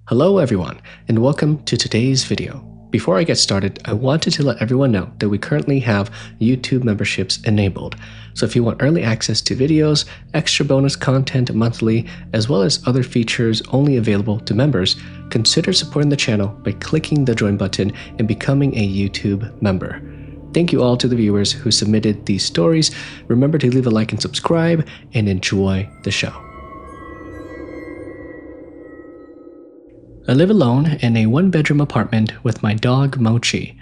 Hello everyone, and welcome to today's video. Before I get started, I wanted to let everyone know that we currently have YouTube memberships enabled. So if you want early access to videos, extra bonus content monthly, as well as other features only available to members, consider supporting the channel by clicking the join button and becoming a YouTube member. Thank you all to the viewers who submitted these stories. Remember to leave a like and subscribe, and enjoy the show. I live alone in a one-bedroom apartment with my dog Mochi.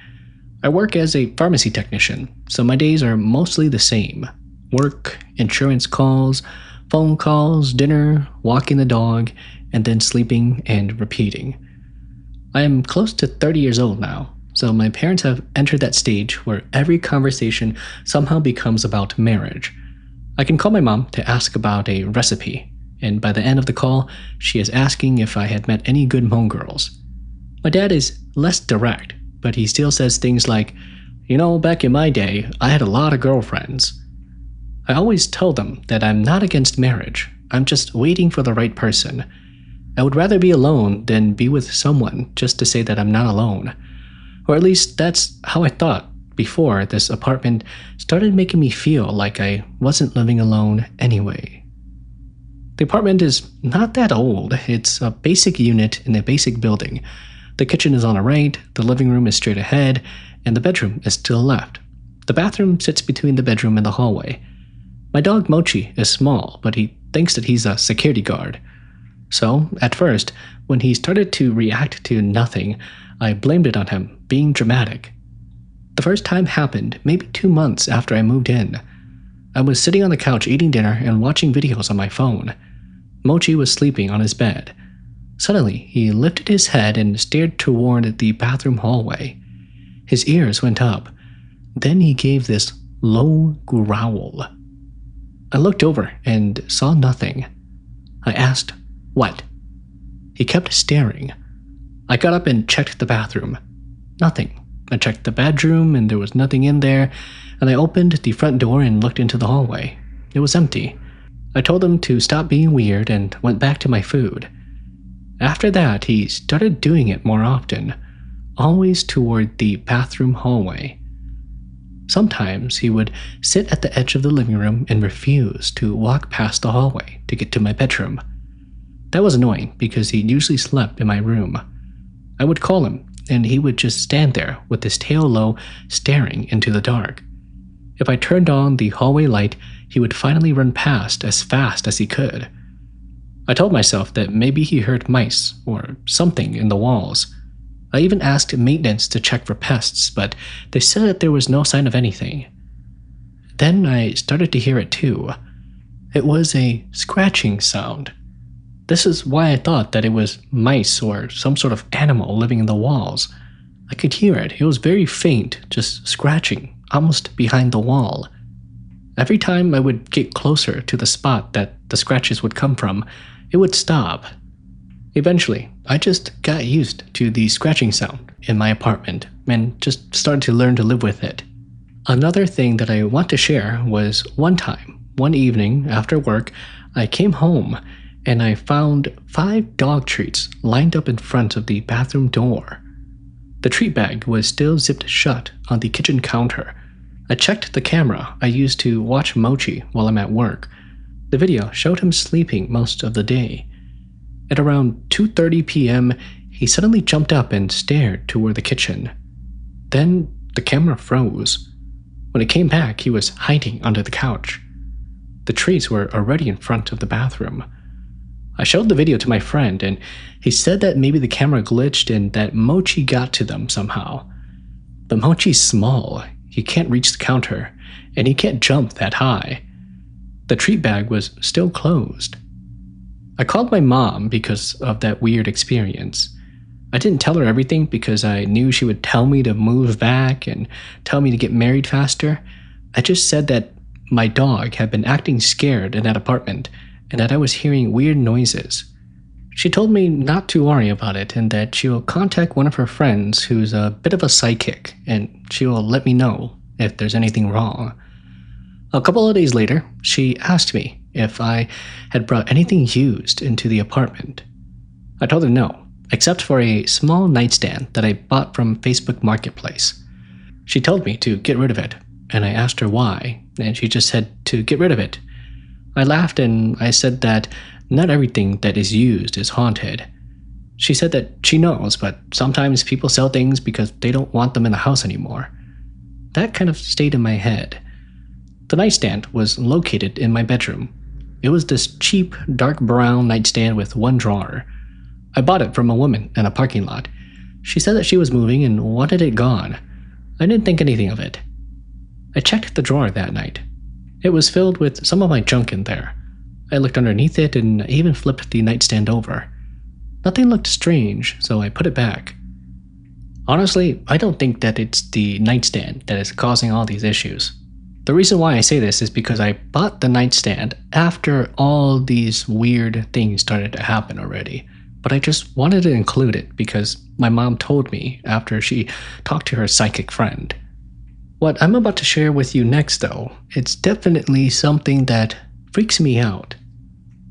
I work as a pharmacy technician, so my days are mostly the same. Work, insurance calls, phone calls, dinner, walking the dog, and then sleeping and repeating. I am close to 30 years old now, so my parents have entered that stage where every conversation somehow becomes about marriage. I can call my mom to ask about a recipe, and by the end of the call, she is asking if I had met any good Hmong girls. My dad is less direct, but he still says things like, back in my day, I had a lot of girlfriends. I always tell them that I'm not against marriage, I'm just waiting for the right person. I would rather be alone than be with someone just to say that I'm not alone. Or at least that's how I thought before this apartment started making me feel like I wasn't living alone anyway. The apartment is not that old. It's a basic unit in a basic building. The kitchen is on the right, the living room is straight ahead, and the bedroom is to the left. The bathroom sits between the bedroom and the hallway. My dog Mochi is small, but he thinks that he's a security guard. So, at first, when he started to react to nothing, I blamed it on him being dramatic. The first time happened maybe 2 months after I moved in. I was sitting on the couch eating dinner and watching videos on my phone. Mochi was sleeping on his bed. Suddenly, he lifted his head and stared toward the bathroom hallway. His ears went up. Then he gave this low growl. I looked over and saw nothing. I asked, "What?" He kept staring. I got up and checked the bathroom. Nothing. I checked the bedroom and there was nothing in there, and I opened the front door and looked into the hallway. It was empty. I told him to stop being weird and went back to my food. After that, he started doing it more often, always toward the bathroom hallway. Sometimes he would sit at the edge of the living room and refuse to walk past the hallway to get to my bedroom. That was annoying because he usually slept in my room. I would call him, and he would just stand there with his tail low, staring into the dark. If I turned on the hallway light, he would finally run past as fast as he could. I told myself that maybe he heard mice or something in the walls. I even asked maintenance to check for pests, but they said that there was no sign of anything. Then I started to hear it too. It was a scratching sound. This is why I thought that it was mice or some sort of animal living in the walls. I could hear it. It was very faint, just scratching, almost behind the wall. Every time I would get closer to the spot that the scratches would come from, it would stop. Eventually, I just got used to the scratching sound in my apartment and just started to learn to live with it. Another thing that I want to share was one evening after work, I came home and I found 5 dog treats lined up in front of the bathroom door. The treat bag was still zipped shut on the kitchen counter. I checked the camera I used to watch Mochi while I'm at work. The video showed him sleeping most of the day. At around 2:30 p.m., he suddenly jumped up and stared toward the kitchen. Then the camera froze. When it came back, he was hiding under the couch. The treats were already in front of the bathroom. I showed the video to my friend, and he said that maybe the camera glitched and that Mochi got to them somehow. But Mochi's small. He can't reach the counter, and he can't jump that high. The treat bag was still closed. I called my mom because of that weird experience. I didn't tell her everything because I knew she would tell me to move back and tell me to get married faster. I just said that my dog had been acting scared in that apartment and that I was hearing weird noises. She told me not to worry about it and that she will contact one of her friends who's a bit of a psychic, and she will let me know if there's anything wrong. A couple of days later, she asked me if I had brought anything used into the apartment. I told her no, except for a small nightstand that I bought from Facebook Marketplace. She told me to get rid of it, and I asked her why, and she just said to get rid of it. I laughed and I said that not everything that is used is haunted. She said that she knows, but sometimes people sell things because they don't want them in the house anymore. That kind of stayed in my head. The nightstand was located in my bedroom. It was this cheap, dark brown nightstand with one drawer. I bought it from a woman in a parking lot. She said that she was moving and wanted it gone. I didn't think anything of it. I checked the drawer that night. It was filled with some of my junk in there. I looked underneath it and even flipped the nightstand over. Nothing looked strange, so I put it back. Honestly, I don't think that it's the nightstand that is causing all these issues. The reason why I say this is because I bought the nightstand after all these weird things started to happen already. But I just wanted to include it because my mom told me after she talked to her psychic friend. What I'm about to share with you next, though, it's definitely something that freaks me out.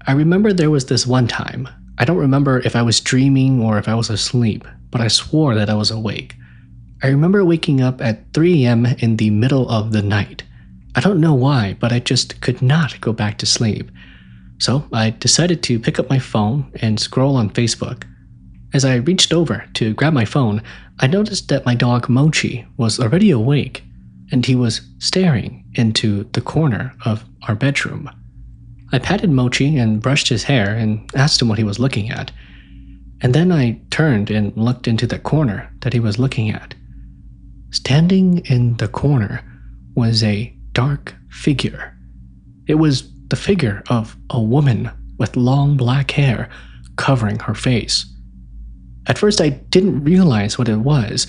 I remember there was this one time. I don't remember if I was dreaming or if I was asleep, but I swore that I was awake. I remember waking up at 3 a.m. in the middle of the night. I don't know why, but I just could not go back to sleep. So I decided to pick up my phone and scroll on Facebook. As I reached over to grab my phone, I noticed that my dog Mochi was already awake, and he was staring into the corner of our bedroom. I patted Mochi and brushed his hair and asked him what he was looking at. And then I turned and looked into the corner that he was looking at. Standing in the corner was a dark figure. It was the figure of a woman with long black hair covering her face. At first I didn't realize what it was.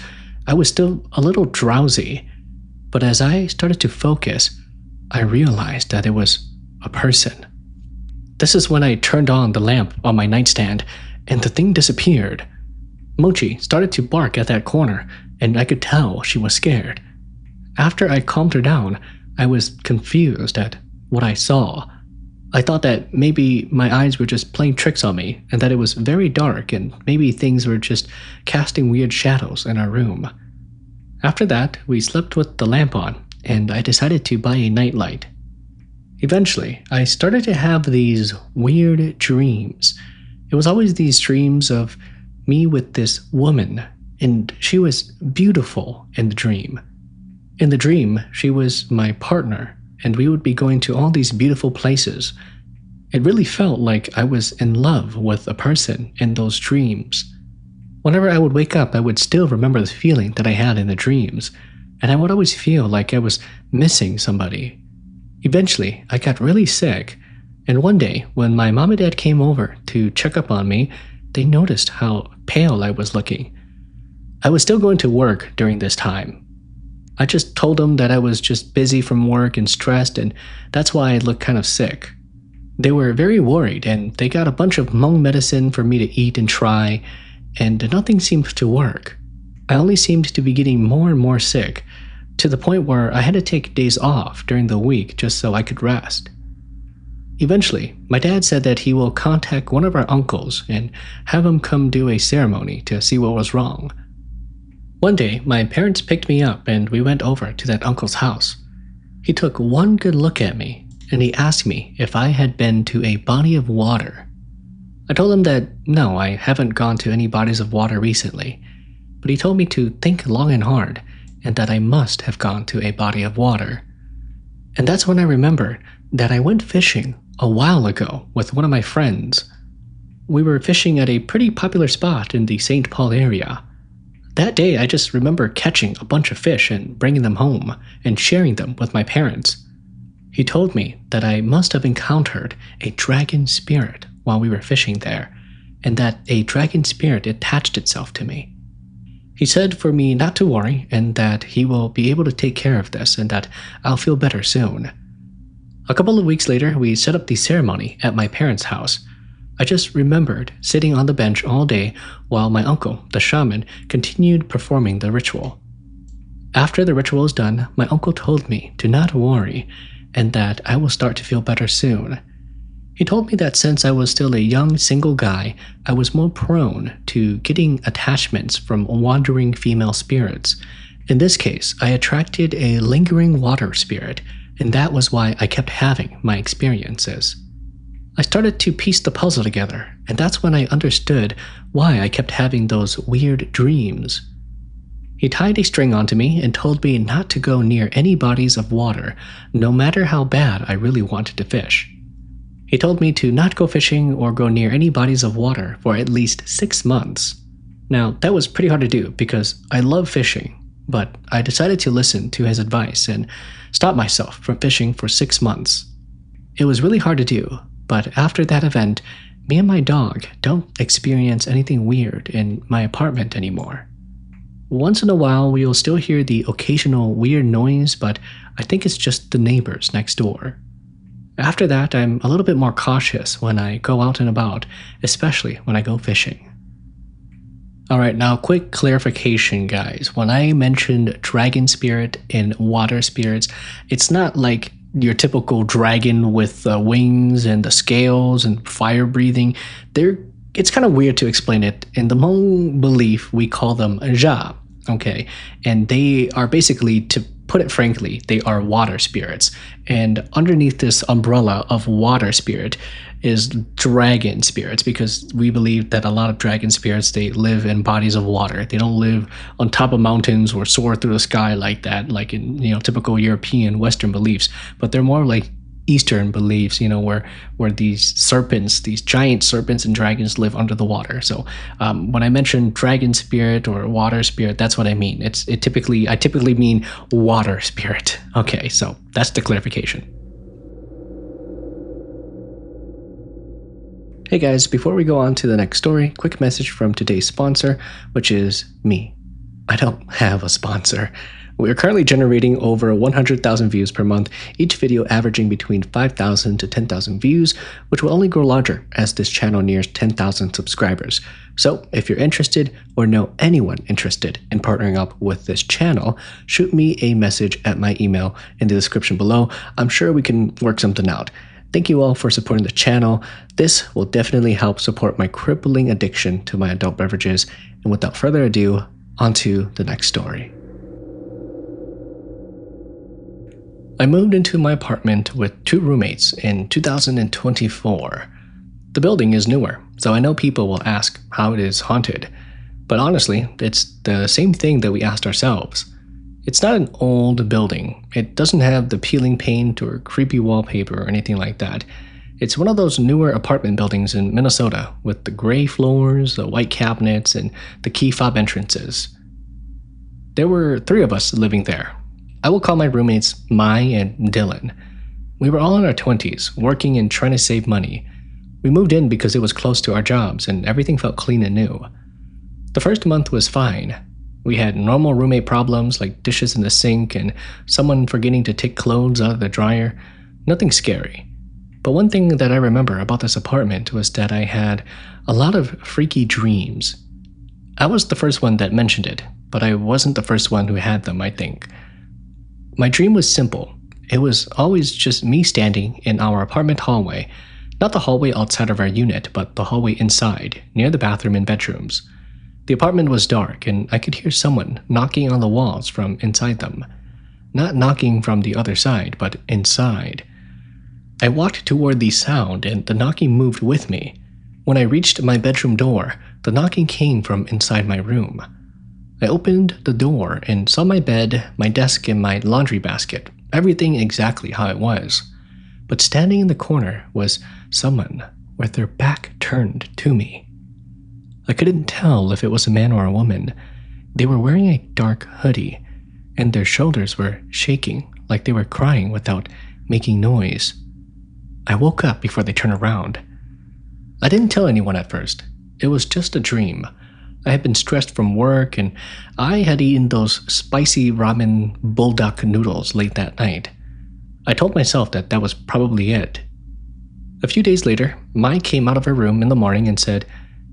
I was still a little drowsy, but as I started to focus, I realized that it was a person. This is when I turned on the lamp on my nightstand and the thing disappeared. Mochi started to bark at that corner and I could tell she was scared. After I calmed her down, I was confused at what I saw. I thought that maybe my eyes were just playing tricks on me and that it was very dark and maybe things were just casting weird shadows in our room. After that, we slept with the lamp on and I decided to buy a nightlight. Eventually, I started to have these weird dreams. It was always these dreams of me with this woman, and she was beautiful in the dream. In the dream, she was my partner, and we would be going to all these beautiful places. It really felt like I was in love with a person in those dreams. Whenever I would wake up, I would still remember the feeling that I had in the dreams, and I would always feel like I was missing somebody. Eventually, I got really sick, and one day, when my mom and dad came over to check up on me, they noticed how pale I was looking. I was still going to work during this time. I just told them that I was just busy from work and stressed, and that's why I looked kind of sick. They were very worried, and they got a bunch of Hmong medicine for me to eat and try, and nothing seemed to work. I only seemed to be getting more and more sick, to the point where I had to take days off during the week just so I could rest. Eventually, my dad said that he will contact one of our uncles and have him come do a ceremony to see what was wrong. One day, my parents picked me up and we went over to that uncle's house. He took one good look at me and he asked me if I had been to a body of water. I told him that no, I haven't gone to any bodies of water recently, but he told me to think long and hard and that I must have gone to a body of water. And that's when I remembered that I went fishing a while ago with one of my friends. We were fishing at a pretty popular spot in the St. Paul area. That day, I just remember catching a bunch of fish and bringing them home and sharing them with my parents. He told me that I must have encountered a dragon spirit while we were fishing there, and that a dragon spirit attached itself to me. He said for me not to worry and that he will be able to take care of this and that I'll feel better soon. A couple of weeks later, we set up the ceremony at my parents' house. I just remembered sitting on the bench all day while my uncle, the shaman, continued performing the ritual. After the ritual was done, my uncle told me to not worry and that I will start to feel better soon. He told me that since I was still a young single guy, I was more prone to getting attachments from wandering female spirits. In this case, I attracted a lingering water spirit, and that was why I kept having my experiences. I started to piece the puzzle together, and that's when I understood why I kept having those weird dreams. He tied a string onto me and told me not to go near any bodies of water, no matter how bad I really wanted to fish. He told me to not go fishing or go near any bodies of water for at least 6 months. Now, that was pretty hard to do because I love fishing, but I decided to listen to his advice and stop myself from fishing for 6 months. It was really hard to do, but after that event, me and my dog don't experience anything weird in my apartment anymore. Once in a while, we will still hear the occasional weird noise, but I think it's just the neighbors next door. After that, I'm a little bit more cautious when I go out and about, especially when I go fishing. Alright, now quick clarification, guys. When I mentioned dragon spirit and water spirits, it's not like your typical dragon with wings and the scales and fire breathing. It's kind of weird to explain it. In the Hmong belief, we call them Ja, okay? And they are basically, to put it frankly, they are water spirits. And underneath this umbrella of water spirit is dragon spirits, because we believe that a lot of dragon spirits, they live in bodies of water. They don't live on top of mountains or soar through the sky like that, like in typical European Western beliefs. But they're more like Eastern beliefs, where these serpents, these giant serpents and dragons live under the water. So when I mention dragon spirit or water spirit, that's what I mean. I typically mean water spirit. Okay, so that's the clarification. Hey guys, before we go on to the next story, quick message from today's sponsor, which is me. I don't have a sponsor. We are currently generating over 100,000 views per month, each video averaging between 5,000 to 10,000 views, which will only grow larger as this channel nears 10,000 subscribers. So if you're interested or know anyone interested in partnering up with this channel, shoot me a message at my email in the description below. I'm sure we can work something out. Thank you all for supporting the channel. This will definitely help support my crippling addiction to my adult beverages. And without further ado, on to the next story. I moved into my apartment with 2 roommates in 2024. The building is newer, so I know people will ask how it is haunted. But honestly, it's the same thing that we asked ourselves. It's not an old building. It doesn't have the peeling paint or creepy wallpaper or anything like that. It's one of those newer apartment buildings in Minnesota with the gray floors, the white cabinets, and the key fob entrances. There were 3 of us living there. I will call my roommates Mai and Dylan. We were all in our 20s, working and trying to save money. We moved in because it was close to our jobs and everything felt clean and new. The first month was fine. We had normal roommate problems like dishes in the sink and someone forgetting to take clothes out of the dryer. Nothing scary. But one thing that I remember about this apartment was that I had a lot of freaky dreams. I was the first one that mentioned it, but I wasn't the first one who had them, I think. My dream was simple. It was always just me standing in our apartment hallway, not the hallway outside of our unit, but the hallway inside, near the bathroom and bedrooms. The apartment was dark, and I could hear someone knocking on the walls from inside them. Not knocking from the other side, but inside. I walked toward the sound, and the knocking moved with me. When I reached my bedroom door, the knocking came from inside my room. I opened the door and saw my bed, my desk, and my laundry basket, everything exactly how it was. But standing in the corner was someone with their back turned to me. I couldn't tell if it was a man or a woman. They were wearing a dark hoodie, and their shoulders were shaking like they were crying without making noise. I woke up before they turned around. I didn't tell anyone at first. It was just a dream. I had been stressed from work, and I had eaten those spicy ramen bulldog noodles late that night. I told myself that that was probably it. A few days later, Mai came out of her room in the morning and said,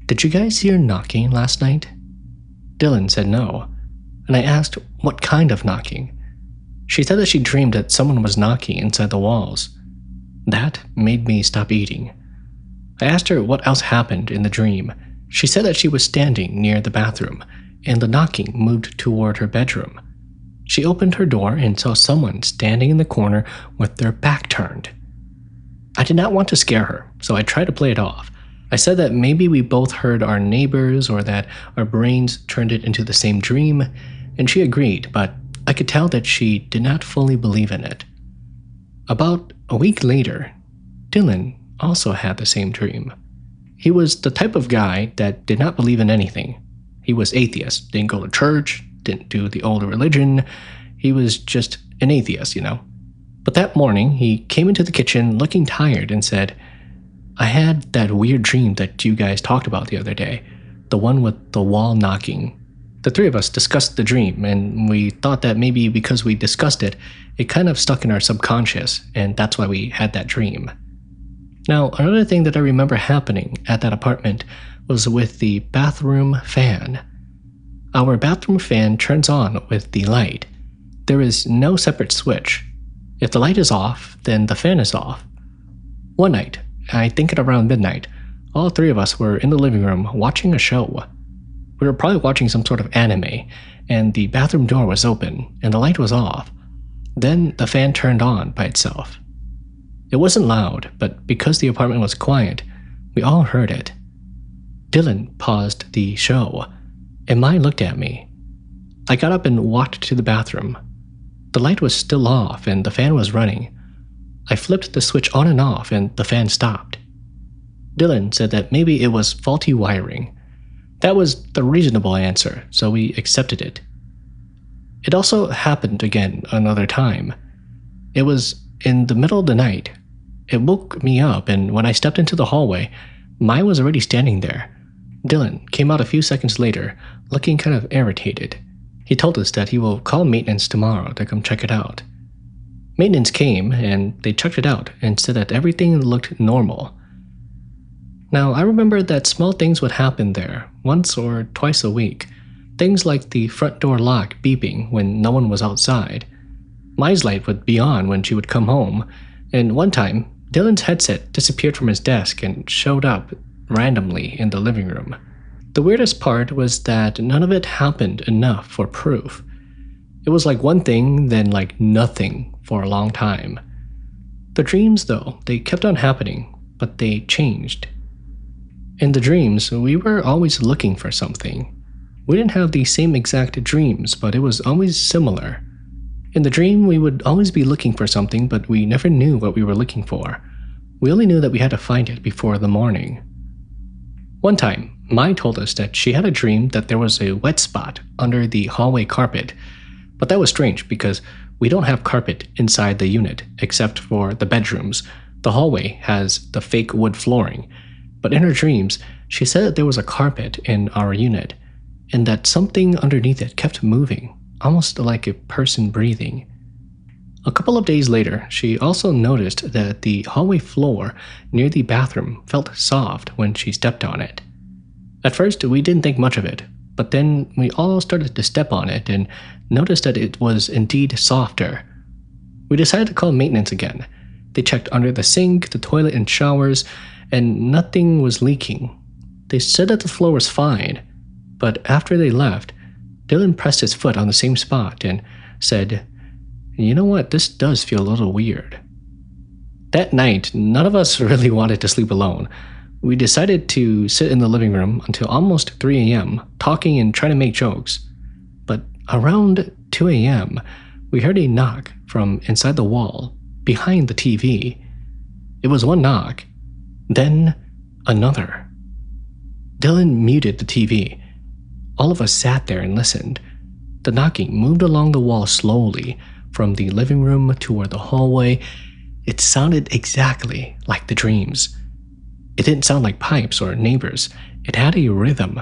"Did you guys hear knocking last night?" Dylan said no, and I asked what kind of knocking. She said that she dreamed that someone was knocking inside the walls. That made me stop eating. I asked her what else happened in the dream. She said that she was standing near the bathroom, and the knocking moved toward her bedroom. She opened her door and saw someone standing in the corner with their back turned. I did not want to scare her, so I tried to play it off. I said that maybe we both heard our neighbors or that our brains turned it into the same dream, and she agreed, but I could tell that she did not fully believe in it. About a week later, Dylan also had the same dream. He was the type of guy that did not believe in anything. He was atheist, didn't go to church, didn't do the old religion. He was just an atheist, But that morning, he came into the kitchen looking tired and said, "I had that weird dream that you guys talked about the other day, the one with the wall knocking." The three of us discussed the dream, and we thought that maybe because we discussed it, it kind of stuck in our subconscious, and that's why we had that dream. Now, another thing that I remember happening at that apartment was with the bathroom fan. Our bathroom fan turns on with the light. There is no separate switch. If the light is off, then the fan is off. One night, I think at around midnight, all three of us were in the living room watching a show. We were probably watching some sort of anime, and the bathroom door was open, and the light was off. Then the fan turned on by itself. It wasn't loud, but because the apartment was quiet, we all heard it. Dylan paused the show, and Mai looked at me. I got up and walked to the bathroom. The light was still off, and the fan was running. I flipped the switch on and off, and the fan stopped. Dylan said that maybe it was faulty wiring. That was the reasonable answer, so we accepted it. It also happened again another time. It was in the middle of the night. It woke me up, and when I stepped into the hallway, Mai was already standing there. Dylan came out a few seconds later, looking kind of irritated. He told us that he will call maintenance tomorrow to come check it out. Maintenance came, and they checked it out and said that everything looked normal. Now, I remember that small things would happen there, once or twice a week. Things like the front door lock beeping when no one was outside. Mai's light would be on when she would come home, and one time, Dylan's headset disappeared from his desk and showed up randomly in the living room. The weirdest part was that none of it happened enough for proof. It was like one thing, then like nothing for a long time. The dreams, though, they kept on happening, but they changed. In the dreams, we were always looking for something. We didn't have the same exact dreams, but it was always similar. In the dream, we would always be looking for something, but we never knew what we were looking for. We only knew that we had to find it before the morning. One time, Mai told us that she had a dream that there was a wet spot under the hallway carpet, but that was strange because we don't have carpet inside the unit, except for the bedrooms. The hallway has the fake wood flooring, but in her dreams, she said that there was a carpet in our unit, and that something underneath it kept moving, almost like a person breathing. A couple of days later, she also noticed that the hallway floor near the bathroom felt soft when she stepped on it. At first, we didn't think much of it, but then we all started to step on it and noticed that it was indeed softer. We decided to call maintenance again. They checked under the sink, the toilet, and showers, and nothing was leaking. They said that the floor was fine, but after they left, Dylan pressed his foot on the same spot and said, "You know what, this does feel a little weird." That night, none of us really wanted to sleep alone. We decided to sit in the living room until almost 3 a.m., talking and trying to make jokes. But around 2 a.m., we heard a knock from inside the wall, behind the TV. It was one knock, then another. Dylan muted the TV. All of us sat there and listened. The knocking moved along the wall slowly, from the living room toward the hallway. It sounded exactly like the dreams. It didn't sound like pipes or neighbors. It had a rhythm,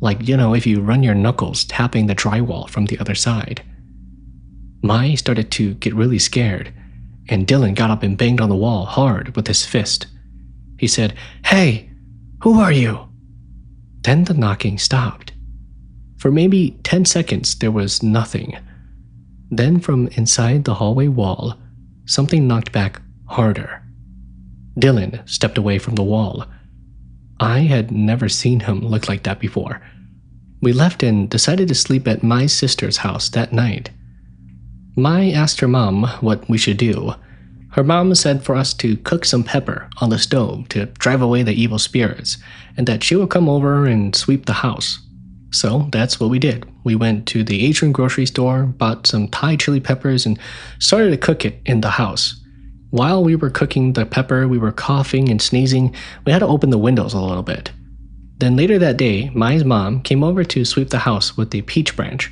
like, if you run your knuckles tapping the drywall from the other side. Mai started to get really scared, and Dylan got up and banged on the wall hard with his fist. He said, "Hey, who are you?" Then the knocking stopped. For maybe 10 seconds, there was nothing. Then from inside the hallway wall, something knocked back harder. Dylan stepped away from the wall. I had never seen him look like that before. We left and decided to sleep at my sister's house that night. Mai asked her mom what we should do. Her mom said for us to cook some pepper on the stove to drive away the evil spirits, and that she would come over and sweep the house. So that's what we did. We went to the Asian grocery store, bought some Thai chili peppers, and started to cook it in the house. While we were cooking the pepper, we were coughing and sneezing. We had to open the windows a little bit. Then later that day, Mai's mom came over to sweep the house with a peach branch.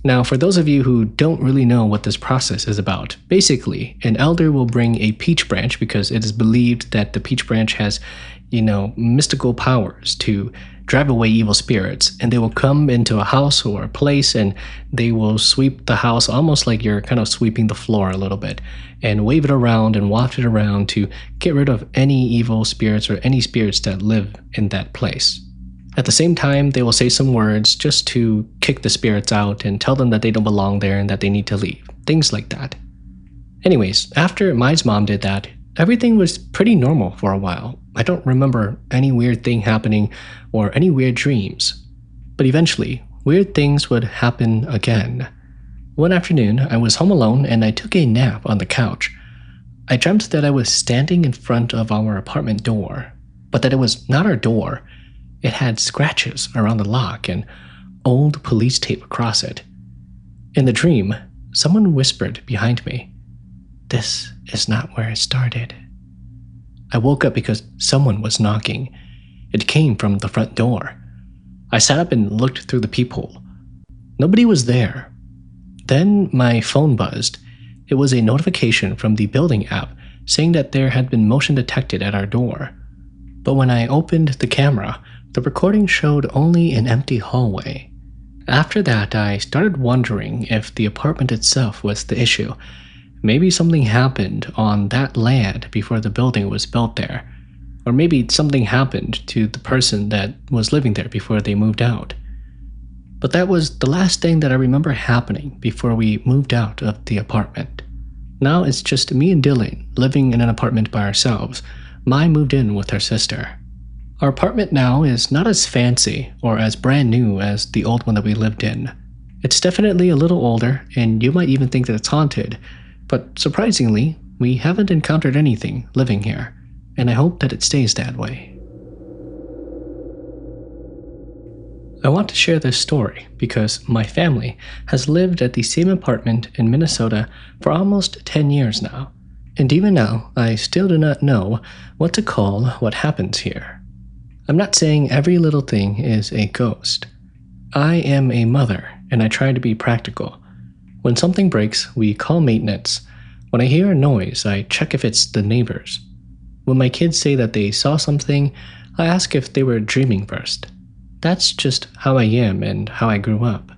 Now, for those of you who don't really know what this process is about, basically, an elder will bring a peach branch because it is believed that the peach branch has, mystical powers to drive away evil spirits, and they will come into a house or a place and they will sweep the house almost like you're kind of sweeping the floor a little bit, and wave it around and waft it around to get rid of any evil spirits or any spirits that live in that place. At the same time, they will say some words just to kick the spirits out and tell them that they don't belong there and that they need to leave. Things like that. Anyways, after Mai's mom did that, everything was pretty normal for a while. I don't remember any weird thing happening or any weird dreams. But eventually, weird things would happen again. One afternoon, I was home alone and I took a nap on the couch. I dreamt that I was standing in front of our apartment door, but that it was not our door. It had scratches around the lock and old police tape across it. In the dream, someone whispered behind me, "This is not where it started." I woke up because someone was knocking. It came from the front door. I sat up and looked through the peephole. Nobody was there. Then my phone buzzed. It was a notification from the building app saying that there had been motion detected at our door. But when I opened the camera, the recording showed only an empty hallway. After that, I started wondering if the apartment itself was the issue. Maybe something happened on that land before the building was built there. Or maybe something happened to the person that was living there before they moved out. But that was the last thing that I remember happening before we moved out of the apartment. Now it's just me and Dylan living in an apartment by ourselves. Mai moved in with her sister. Our apartment now is not as fancy or as brand new as the old one that we lived in. It's definitely a little older, and you might even think that it's haunted, but surprisingly, we haven't encountered anything living here, and I hope that it stays that way. I want to share this story because my family has lived at the same apartment in Minnesota for almost 10 years now, and even now, I still do not know what to call what happens here. I'm not saying every little thing is a ghost. I am a mother, and I try to be practical. When something breaks, we call maintenance. When I hear a noise, I check if it's the neighbors. When my kids say that they saw something, I ask if they were dreaming first. That's just how I am and how I grew up.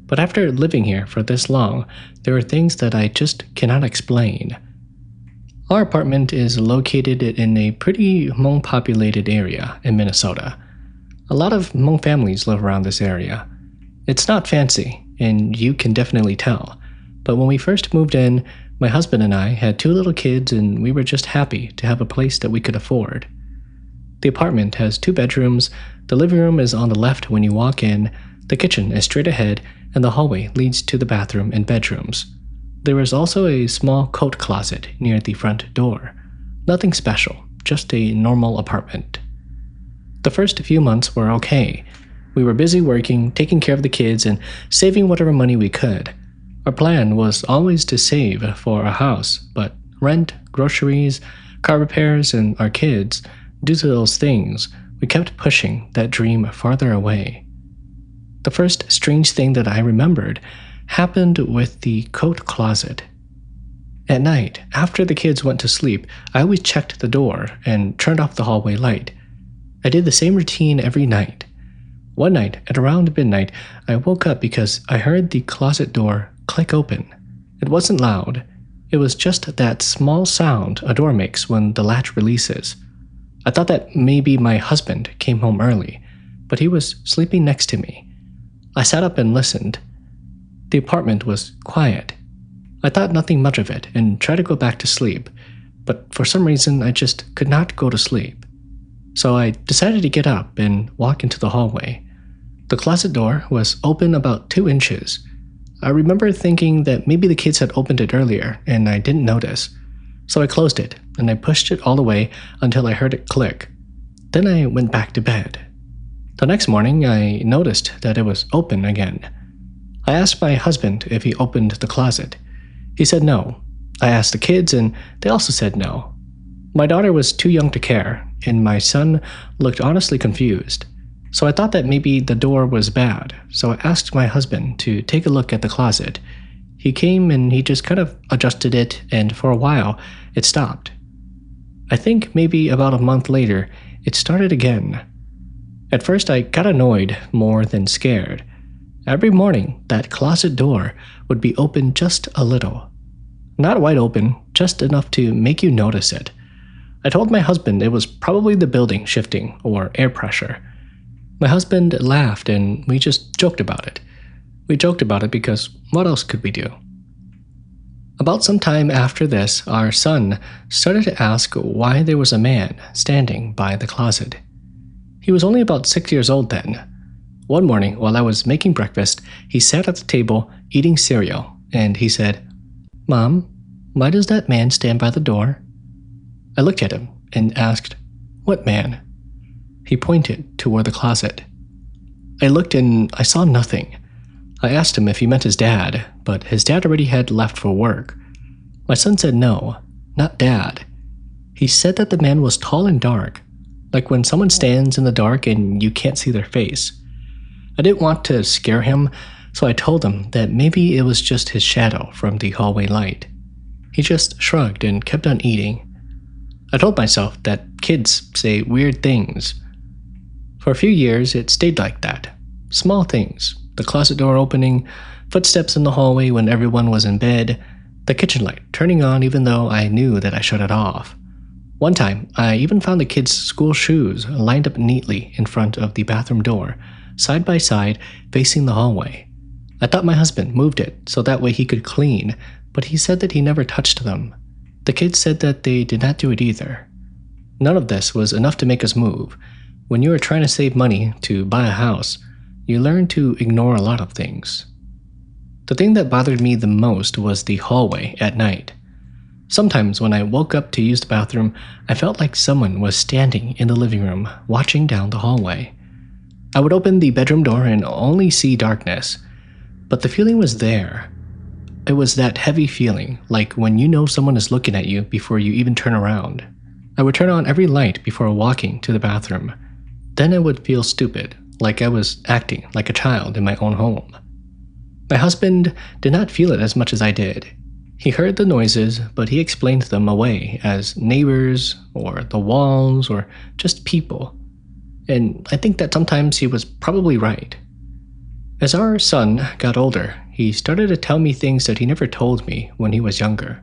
But after living here for this long, there are things that I just cannot explain. Our apartment is located in a pretty Hmong-populated area in Minnesota. A lot of Hmong families live around this area. It's not fancy, and you can definitely tell. But when we first moved in, my husband and I had 2 little kids, and we were just happy to have a place that we could afford. The apartment has 2 bedrooms, the living room is on the left when you walk in, the kitchen is straight ahead, and the hallway leads to the bathroom and bedrooms. There is also a small coat closet near the front door. Nothing special, just a normal apartment. The first few months were okay. We were busy working, taking care of the kids, and saving whatever money we could. Our plan was always to save for a house, but rent, groceries, car repairs, and our kids, due to those things, we kept pushing that dream farther away. The first strange thing that I remembered happened with the coat closet. At night, after the kids went to sleep, I always checked the door and turned off the hallway light. I did the same routine every night. One night, at around midnight, I woke up because I heard the closet door click open. It wasn't loud. It was just that small sound a door makes when the latch releases. I thought that maybe my husband came home early, but he was sleeping next to me. I sat up and listened. The apartment was quiet. I thought nothing much of it and tried to go back to sleep, but for some reason I just could not go to sleep. So I decided to get up and walk into the hallway. The closet door was open about 2 inches. I remember thinking that maybe the kids had opened it earlier and I didn't notice. So I closed it and I pushed it all the way until I heard it click. Then I went back to bed. The next morning I noticed that it was open again. I asked my husband if he opened the closet. He said no. I asked the kids and they also said no. My daughter was too young to care, and my son looked honestly confused. So I thought that maybe the door was bad, so I asked my husband to take a look at the closet. He came and he just kind of adjusted it, and for a while, it stopped. I think maybe about a month later, it started again. At first I got annoyed more than scared. Every morning, that closet door would be open just a little. Not wide open, just enough to make you notice it. I told my husband it was probably the building shifting or air pressure. My husband laughed and we just joked about it. We joked about it because what else could we do? About some time after this, our son started to ask why there was a man standing by the closet. He was only about 6 years old then. One morning, while I was making breakfast, he sat at the table eating cereal, and he said, "Mom, why does that man stand by the door?" I looked at him and asked, "What man?" He pointed toward the closet. I looked and I saw nothing. I asked him if he meant his dad, but his dad already had left for work. My son said no, not Dad. He said that the man was tall and dark, like when someone stands in the dark and you can't see their face. I didn't want to scare him, so I told him that maybe it was just his shadow from the hallway light. He just shrugged and kept on eating. I told myself that kids say weird things. For a few years, it stayed like that. Small things. The closet door opening, footsteps in the hallway when everyone was in bed, the kitchen light turning on even though I knew that I shut it off. One time, I even found the kids' school shoes lined up neatly in front of the bathroom door, side by side, facing the hallway. I thought my husband moved it so that way he could clean, but he said that he never touched them. The kids said that they did not do it either. None of this was enough to make us move. When you are trying to save money to buy a house, you learn to ignore a lot of things. The thing that bothered me the most was the hallway at night. Sometimes when I woke up to use the bathroom, I felt like someone was standing in the living room, watching down the hallway. I would open the bedroom door and only see darkness, but the feeling was there. It was that heavy feeling, like when you know someone is looking at you before you even turn around. I would turn on every light before walking to the bathroom. Then I would feel stupid, like I was acting like a child in my own home. My husband did not feel it as much as I did. He heard the noises, but he explained them away as neighbors, or the walls, or just people. And I think that sometimes he was probably right. As our son got older, he started to tell me things that he never told me when he was younger.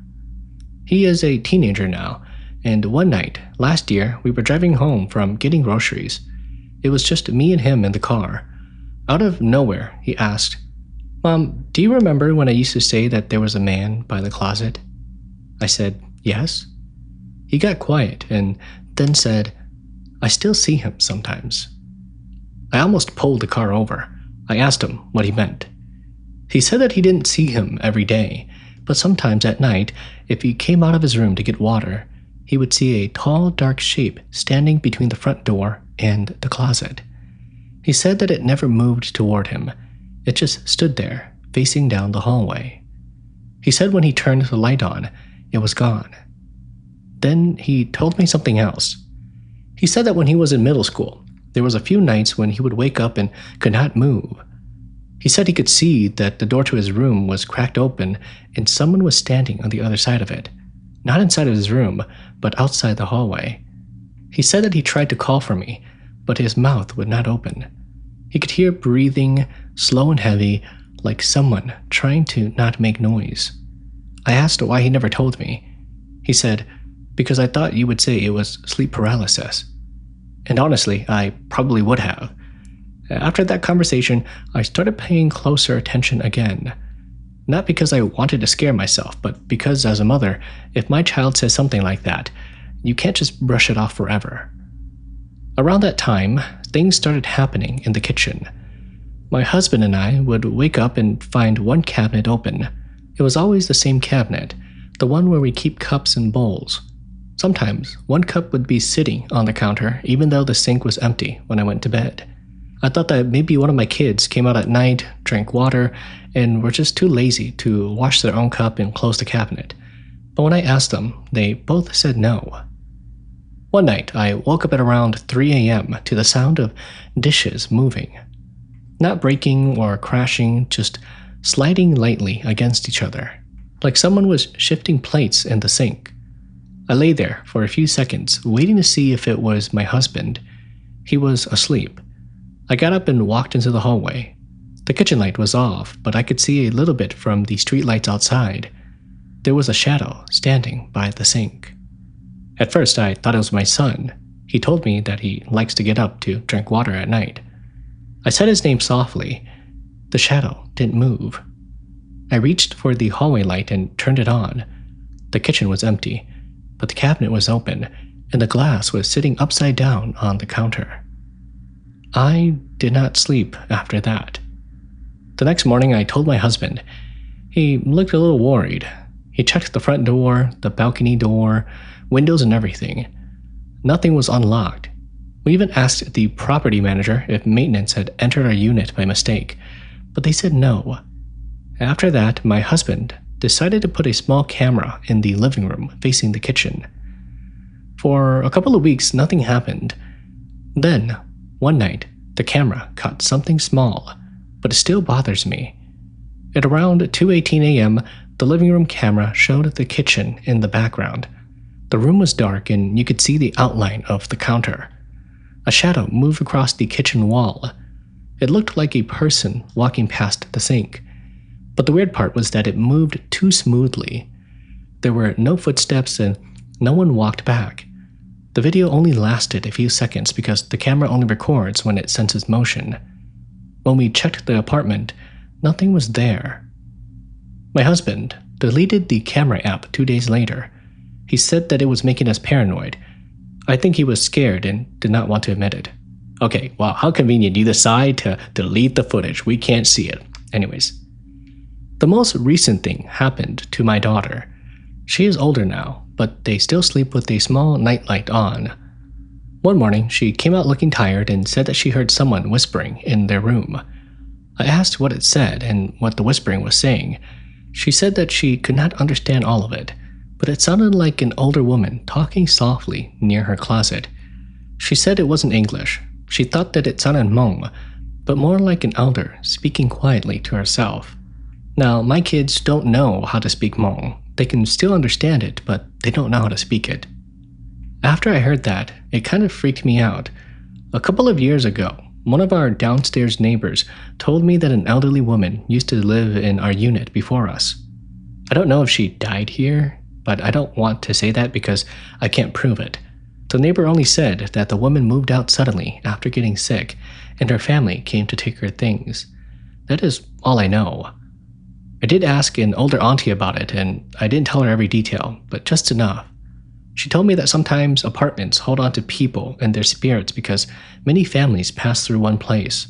He is a teenager now, and one night, last year, we were driving home from getting groceries. It was just me and him in the car. Out of nowhere, he asked, "Mom, do you remember when I used to say that there was a man by the closet?" I said, "Yes." He got quiet and then said, "I still see him sometimes." I almost pulled the car over. I asked him what he meant. He said that he didn't see him every day, but sometimes at night, if he came out of his room to get water, he would see a tall, dark shape standing between the front door and the closet. He said that it never moved toward him. It just stood there, facing down the hallway. He said when he turned the light on, it was gone. Then he told me something else. He said that when he was in middle school, there was a few nights when he would wake up and could not move. He said he could see that the door to his room was cracked open and someone was standing on the other side of it. Not inside of his room, but outside the hallway. He said that he tried to call for me, but his mouth would not open. He could hear breathing, slow and heavy, like someone trying to not make noise. I asked why he never told me. He said, "Because I thought you would say it was sleep paralysis." And honestly, I probably would have. After that conversation, I started paying closer attention again. Not because I wanted to scare myself, but because as a mother, if my child says something like that, you can't just brush it off forever. Around that time, things started happening in the kitchen. My husband and I would wake up and find one cabinet open. It was always the same cabinet, the one where we keep cups and bowls. Sometimes, one cup would be sitting on the counter even though the sink was empty when I went to bed. I thought that maybe one of my kids came out at night, drank water, and were just too lazy to wash their own cup and close the cabinet. But when I asked them, they both said no. One night, I woke up at around 3 a.m. to the sound of dishes moving. Not breaking or crashing, just sliding lightly against each other, like someone was shifting plates in the sink. I lay there for a few seconds, waiting to see if it was my husband. He was asleep. I got up and walked into the hallway. The kitchen light was off, but I could see a little bit from the street lights outside. There was a shadow standing by the sink. At first, I thought it was my son. He told me that he likes to get up to drink water at night. I said his name softly. The shadow didn't move. I reached for the hallway light and turned it on. The kitchen was empty, but the cabinet was open, and the glass was sitting upside down on the counter. I did not sleep after that. The next morning, I told my husband. He looked a little worried. He checked the front door, the balcony door, windows and everything. Nothing was unlocked. We even asked the property manager if maintenance had entered our unit by mistake, but they said no. After that, my husband decided to put a small camera in the living room facing the kitchen. For a couple of weeks, nothing happened. Then, one night, the camera caught something small, but it still bothers me. At around 2:18 a.m., the living room camera showed the kitchen in the background. The room was dark and you could see the outline of the counter. A shadow moved across the kitchen wall. It looked like a person walking past the sink. But the weird part was that it moved too smoothly. There were no footsteps and no one walked back. The video only lasted a few seconds because the camera only records when it senses motion. When we checked the apartment, nothing was there. My husband deleted the camera app 2 days later. He said that it was making us paranoid. I think he was scared and did not want to admit it. Okay, wow, how convenient. You decide to delete the footage. We can't see it. Anyways. The most recent thing happened to my daughter. She is older now, but they still sleep with a small nightlight on. One morning, she came out looking tired and said that she heard someone whispering in their room. I asked what it said and what the whispering was saying. She said that she could not understand all of it, but it sounded like an older woman talking softly near her closet. She said it wasn't English. She thought that it sounded Hmong, but more like an elder speaking quietly to herself. Now, my kids don't know how to speak Hmong. They can still understand it, but they don't know how to speak it. After I heard that, it kind of freaked me out. A couple of years ago, one of our downstairs neighbors told me that an elderly woman used to live in our unit before us. I don't know if she died here, but I don't want to say that because I can't prove it. The neighbor only said that the woman moved out suddenly after getting sick, and her family came to take her things. That is all I know. I did ask an older auntie about it, and I didn't tell her every detail, but just enough. She told me that sometimes apartments hold on to people and their spirits because many families pass through one place.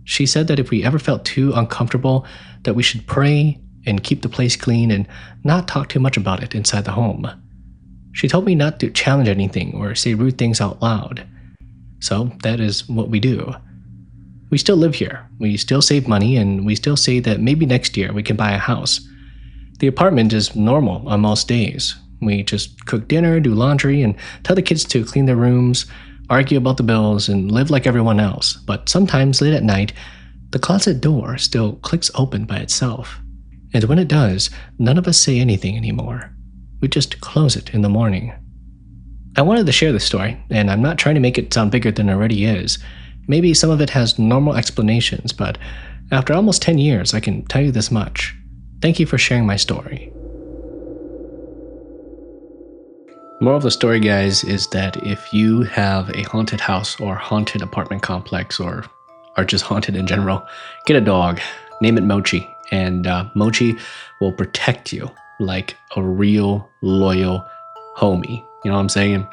She said that if we ever felt too uncomfortable, that we should pray and keep the place clean and not talk too much about it inside the home. She told me not to challenge anything or say rude things out loud. So that is what we do. We still live here, we still save money, and we still say that maybe next year we can buy a house. The apartment is normal on most days. We just cook dinner, do laundry, and tell the kids to clean their rooms, argue about the bills, and live like everyone else. But sometimes late at night, the closet door still clicks open by itself. And when it does, none of us say anything anymore. We just close it in the morning. I wanted to share this story, and I'm not trying to make it sound bigger than it already is. Maybe some of it has normal explanations, but after almost 10 years, I can tell you this much. Thank you for sharing my story. Moral of the story, guys, is that if you have a haunted house or haunted apartment complex or are just haunted in general, get a dog. Name it Mochi. and Mochi will protect you like a real loyal homie. You know what I'm saying?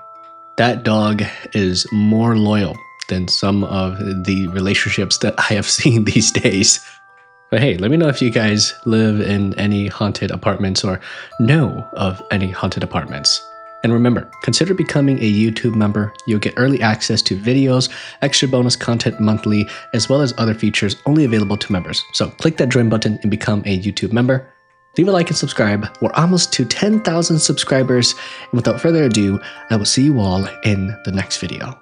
That dog is more loyal than some of the relationships that I have seen these days. But hey, let me know if you guys live in any haunted apartments or know of any haunted apartments. And remember, consider becoming a YouTube member. You'll get early access to videos, extra bonus content monthly, as well as other features only available to members. So click that join button and become a YouTube member. Leave a like and subscribe. We're almost to 10,000 subscribers. And without further ado, I will see you all in the next video.